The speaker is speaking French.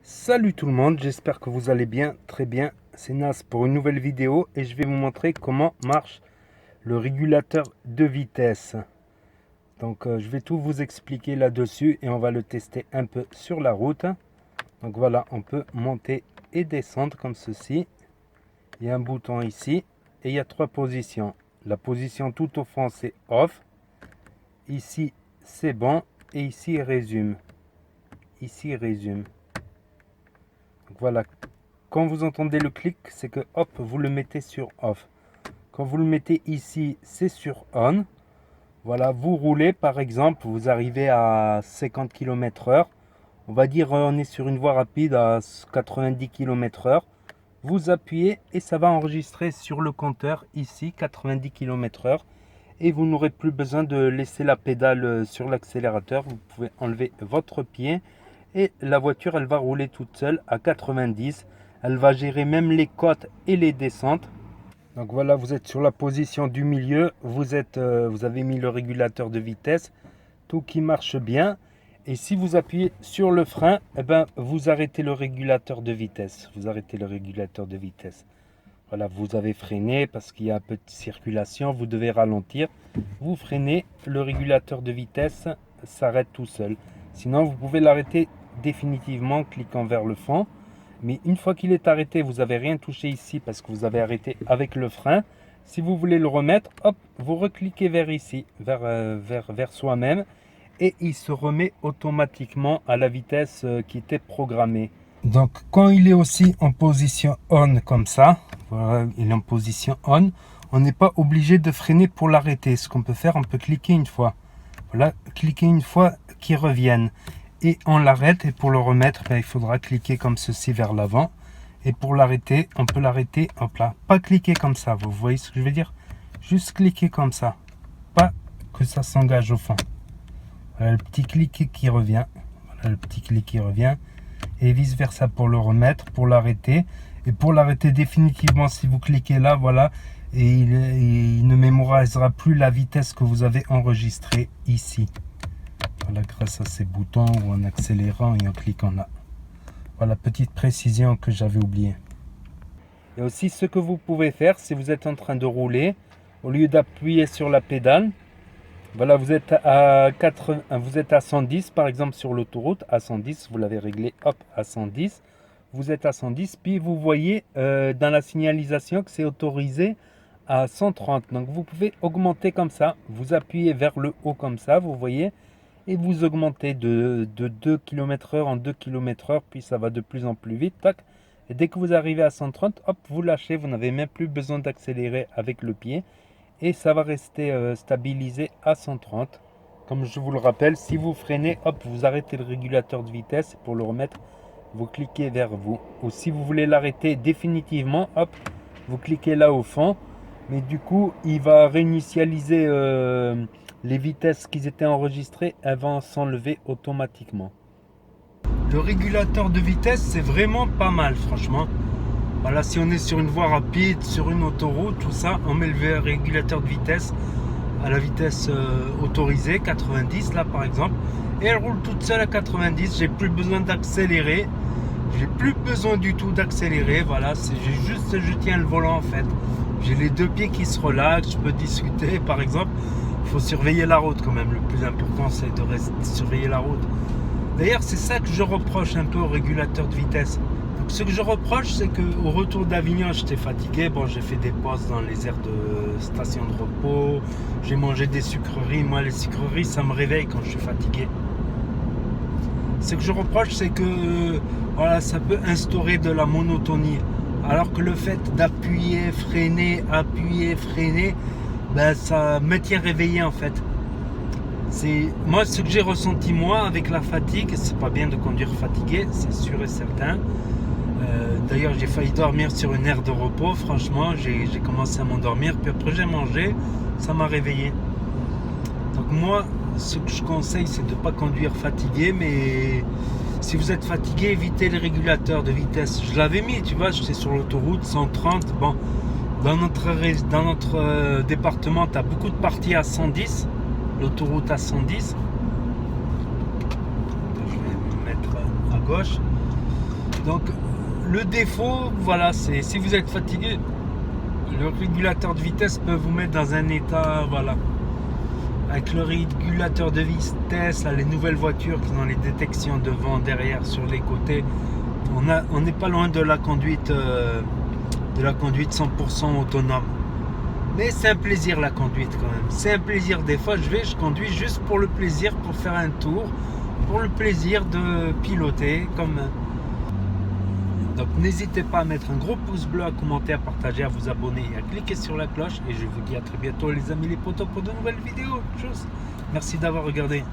Salut tout le monde, j'espère que vous allez bien, très bien. C'est Nas pour une nouvelle vidéo et je vais vous montrer comment marche le régulateur de vitesse. Donc je vais tout vous expliquer là-dessus et on va le tester un peu sur la route. Donc voilà, on peut monter et descendre comme ceci. Il y a un bouton ici et il y a trois positions. La position tout au fond c'est off. Ici c'est bon et ici résume. Ici résume. Donc voilà. Quand vous entendez le clic, c'est que hop, vous le mettez sur off. Quand vous le mettez ici, c'est sur on. Voilà, vous roulez par exemple, vous arrivez à 50 km/h. On va dire on est sur une voie rapide à 90 km/h. Vous appuyez et ça va enregistrer sur le compteur ici 90 km/h. Et vous n'aurez plus besoin de laisser la pédale sur l'accélérateur. Vous pouvez enlever votre pied et la voiture elle va rouler toute seule à 90. Elle va gérer même les côtes et les descentes. Donc voilà, vous êtes sur la position du milieu. Vous avez mis le régulateur de vitesse. Tout qui marche bien. Et si vous appuyez sur le frein, eh ben, vous arrêtez le régulateur de vitesse. Vous arrêtez le régulateur de vitesse. Voilà, vous avez freiné parce qu'il y a un peu de circulation. Vous devez ralentir. Vous freinez, le régulateur de vitesse s'arrête tout seul. Sinon, vous pouvez l'arrêter définitivement en cliquant vers le fond. Mais une fois qu'il est arrêté, vous n'avez rien touché ici parce que vous avez arrêté avec le frein. Si vous voulez le remettre, hop, vous recliquez vers ici, vers soi-même. Et il se remet automatiquement à la vitesse qui était programmée. Donc quand il est aussi en position on comme ça, voilà, il est en position on n'est pas obligé de freiner pour l'arrêter. Ce qu'on peut faire, on peut cliquer une fois. Voilà, cliquer une fois qu'il revienne. Et on l'arrête, et pour le remettre, ben, il faudra cliquer comme ceci vers l'avant. Et pour l'arrêter, on peut l'arrêter, hop là, pas cliquer comme ça, vous voyez ce que je veux dire? Juste cliquer comme ça, pas que ça s'engage au fond. Voilà le petit clic qui revient, voilà le petit clic qui revient, et vice versa pour le remettre, pour l'arrêter. Et pour l'arrêter définitivement, si vous cliquez là, voilà, et il ne mémorisera plus la vitesse que vous avez enregistrée ici. Voilà, grâce à ces boutons ou en accélérant et en cliquant là. Voilà, petite précision que j'avais oubliée. Et aussi, ce que vous pouvez faire, si vous êtes en train de rouler, au lieu d'appuyer sur la pédale, voilà, vous êtes à 110 par exemple sur l'autoroute, à 110, vous l'avez réglé, hop, à 110. Vous êtes à 110, puis vous voyez dans la signalisation que c'est autorisé à 130. Donc vous pouvez augmenter comme ça, vous appuyez vers le haut comme ça, vous voyez, et vous augmentez de 2 km/h en 2 km/h, puis ça va de plus en plus vite, tac. Et dès que vous arrivez à 130, hop, vous lâchez, vous n'avez même plus besoin d'accélérer avec le pied, et ça va rester stabilisé à 130. Comme je vous le rappelle, si vous freinez, hop, vous arrêtez le régulateur de vitesse, et pour le remettre, vous cliquez vers vous. Ou si vous voulez l'arrêter définitivement, hop, vous cliquez là au fond, mais du coup, il va réinitialiser les vitesses qui étaient enregistrées, elles vont s'enlever automatiquement. Le régulateur de vitesse, c'est vraiment pas mal, franchement. Voilà, si on est sur une voie rapide, sur une autoroute, tout ça, on met le régulateur de vitesse à la vitesse autorisée, 90 là par exemple, et elle roule toute seule à 90. J'ai plus besoin d'accélérer, j'ai plus besoin du tout d'accélérer. Voilà, je tiens le volant en fait. J'ai les deux pieds qui se relaxent, je peux discuter par exemple. Il faut surveiller la route quand même. Le plus important, c'est de surveiller la route. D'ailleurs, c'est ça que je reproche un peu au régulateur de vitesse. Donc, ce que je reproche, c'est qu'au retour d'Avignon, j'étais fatigué. Bon, j'ai fait des pauses dans les aires de station de repos. J'ai mangé des sucreries. Moi, les sucreries, ça me réveille quand je suis fatigué. Ce que je reproche, c'est que voilà, ça peut instaurer de la monotonie. Alors que le fait d'appuyer, freiner, ben, ça me tient réveillé en fait. C'est moi ce que j'ai ressenti moi avec la fatigue. C'est pas bien de conduire fatigué, c'est sûr et certain. D'ailleurs, j'ai failli dormir sur une aire de repos. Franchement, j'ai commencé à m'endormir, puis après j'ai mangé, ça m'a réveillé. Donc moi, ce que je conseille, c'est de ne pas conduire fatigué, mais si vous êtes fatigué, évitez les régulateurs de vitesse. Je l'avais mis, tu vois, j'étais sur l'autoroute 130. Bon, dans notre département, tu as beaucoup de parties à 110, l'autoroute à 110. Je vais me mettre à gauche. Donc le défaut, voilà, c'est si vous êtes fatigué, le régulateur de vitesse peut vous mettre dans un état, voilà. Avec le régulateur de vitesse, là, les nouvelles voitures qui ont les détections devant, derrière, sur les côtés, on n'est pas loin de la conduite 100% autonome. Mais c'est un plaisir la conduite quand même. C'est un plaisir. Des fois je conduis juste pour le plaisir, pour faire un tour, pour le plaisir de piloter. Donc n'hésitez pas à mettre un gros pouce bleu, à commenter, à partager, à vous abonner et à cliquer sur la cloche. Et je vous dis à très bientôt les amis les potos pour de nouvelles vidéos. Merci d'avoir regardé.